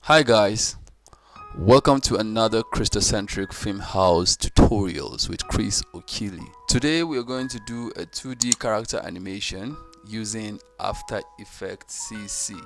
Hi guys, welcome to another Christocentric Film House tutorials with Chris Okili. Today we are going to do a 2D character animation using After Effects CC.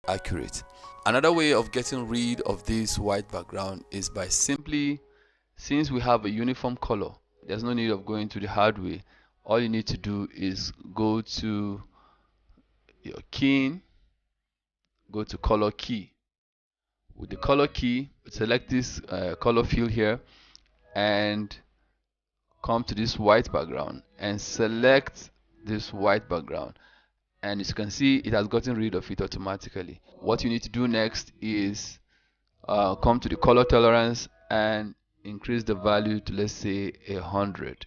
accurate. Another way of getting rid of this white background is by simply, since we have a uniform color, there's no need of going to the hard way. All you need to do is go to your keying, go to color key. With the color key, select this color field here and come to this white background and select this white background, and as you can see, it has gotten rid of it automatically. What you need to do next is come to the color tolerance and increase the value to, let's say, 100.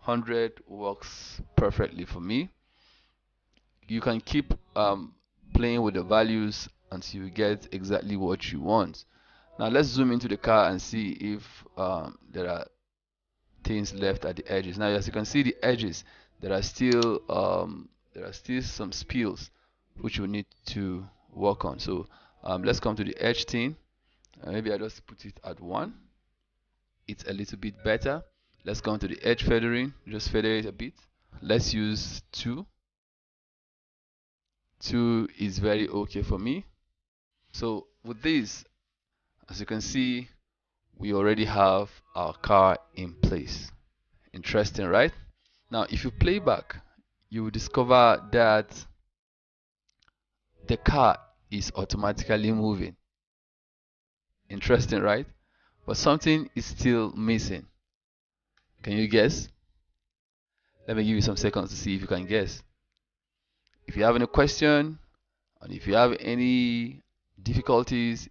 100 works perfectly for me. You can keep playing with the values until you get exactly what you want. Now let's zoom into the car and see if there are things left at the edges. Now, as you can see, the edges, there are still some spills which we need to work on. So let's come to the edge thing. Maybe I just put it at 1. It's a little bit better. Let's come to the edge feathering. Just feather it a bit. Let's use 2. 2 is very okay for me. So with this, as you can see, we already have our car in place. Interesting, right? Now, if you play back, you will discover that the car is automatically moving. Interesting, right? But something is still missing. Can you guess? Let me give you some seconds to see if you can guess. If you have any question, and if you have any difficulties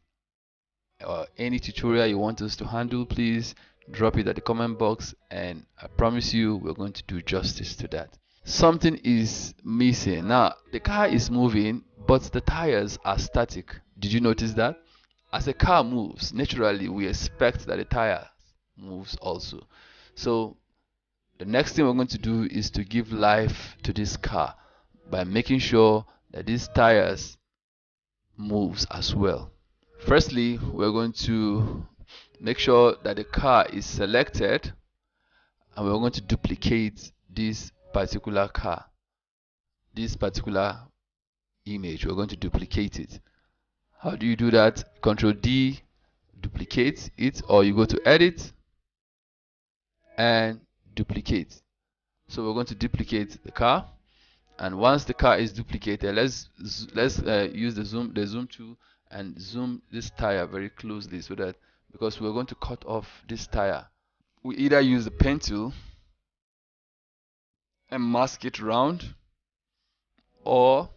or any tutorial you want us to handle, please drop it at the comment box, and I promise you we're going to do justice to that. Something is missing. Now, the car is moving, but the tires are static. Did you notice that? As a car moves, naturally we expect that the tire moves also. So the next thing we're going to do is to give life to this car by making sure that these tires moves as well. Firstly, we're going to make sure that the car is selected, and we're going to duplicate this particular car, this particular image. We're going to duplicate it. How do you do that? Control D, duplicate it, or you go to edit and duplicate. So we're going to duplicate the car, and once the car is duplicated, let's use the zoom tool and zoom this tire very closely, so that, because we're going to cut off this tire, we either use the pen tool and mask it round, or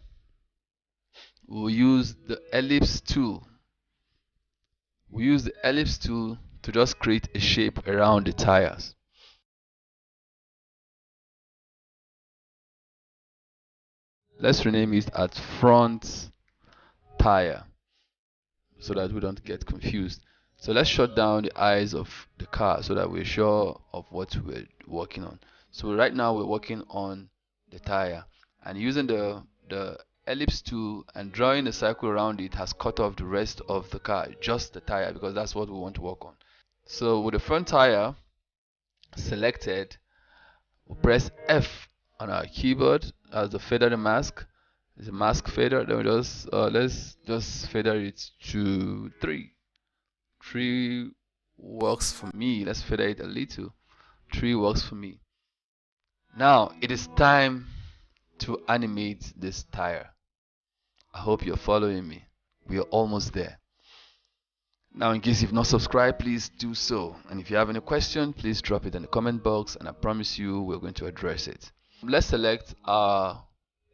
we'll use the ellipse tool. We use the ellipse tool to just create a shape around the tires. Let's rename it as front tire so that we don't get confused. So let's shut down the eyes of the car so that we're sure of what we're working on. So right now we're working on the tire, and using the ellipse tool and drawing a circle around it has cut off the rest of the car, just the tire, because that's what we want to work on. So with the front tire selected, we'll press F on our keyboard as the feather mask. It's a mask feather. Then we just let's just feather it to 3. 3 works for me. Let's feather it a little. 3 works for me. Now it is time to animate this tire. I hope you're following me. We are almost there. Now, in case you've not subscribed, please do so. And if you have any question, please drop it in the comment box, and I promise you we're going to address it. Let's select our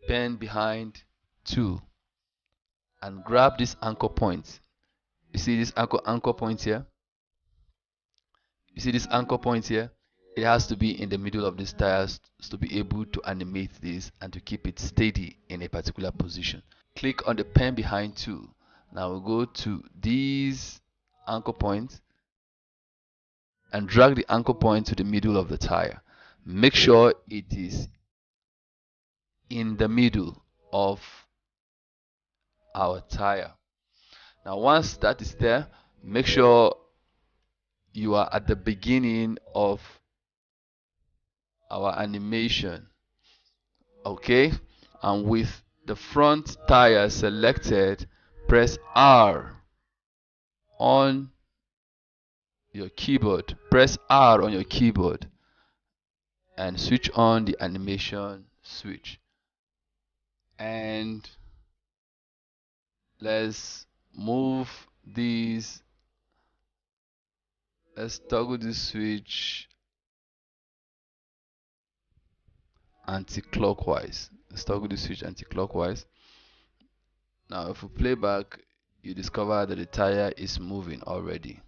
pen behind tool and grab this anchor point. You see this anchor point here? You see this anchor point here? It has to be in the middle of these tires to be able to animate this and to keep it steady in a particular position. Click on the pen behind tool. Now we'll go to these anchor points and drag the anchor point to the middle of the tire. Make sure it is in the middle of our tire. Now once that is there, make sure you are at the beginning of our animation, okay? And with the front tire selected, press R on your keyboard. Press R on your keyboard and switch on the animation switch. And let's move these. Let's toggle this switch anti-clockwise. Let's toggle the switch anti-clockwise. Now if we play back, you discover that the tire is moving already.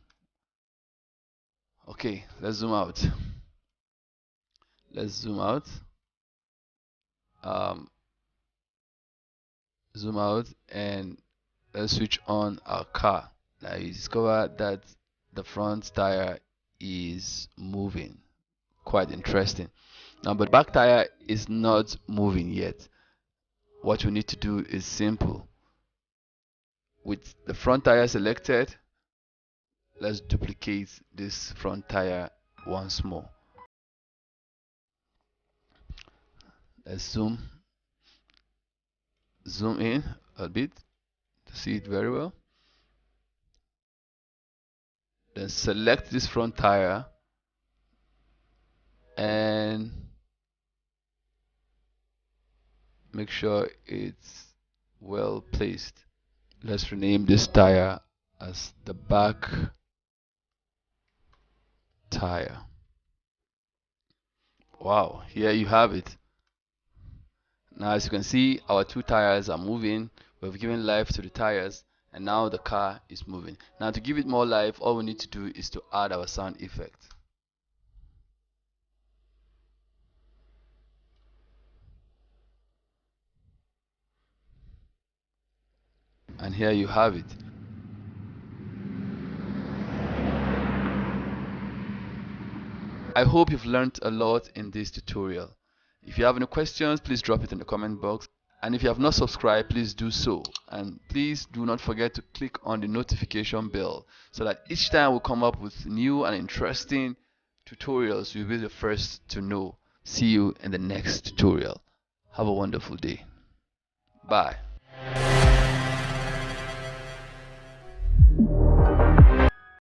Okay, let's zoom out. Let's zoom out. Zoom out and let's switch on our car. Now you discover that the front tire is moving. Quite interesting. Now, but back tire is not moving yet. What we need to do is simple. With the front tire selected, let's duplicate this front tire once more. Let's zoom in a bit to see it very well. Then select this front tire and make sure it's well placed. Let's rename this tire as the back tire. Wow, here you have it. Now as you can see, our two tires are moving. We've given life to the tires and now the car is moving. Now to give it more life, all we need to do is to add our sound effect. And here you have it. I hope you've learned a lot in this tutorial. If you have any questions, please drop it in the comment box. And if you have not subscribed, please do so. And please do not forget to click on the notification bell so that each time we come up with new and interesting tutorials, you'll be the first to know. See you in the next tutorial. Have a wonderful day. Bye.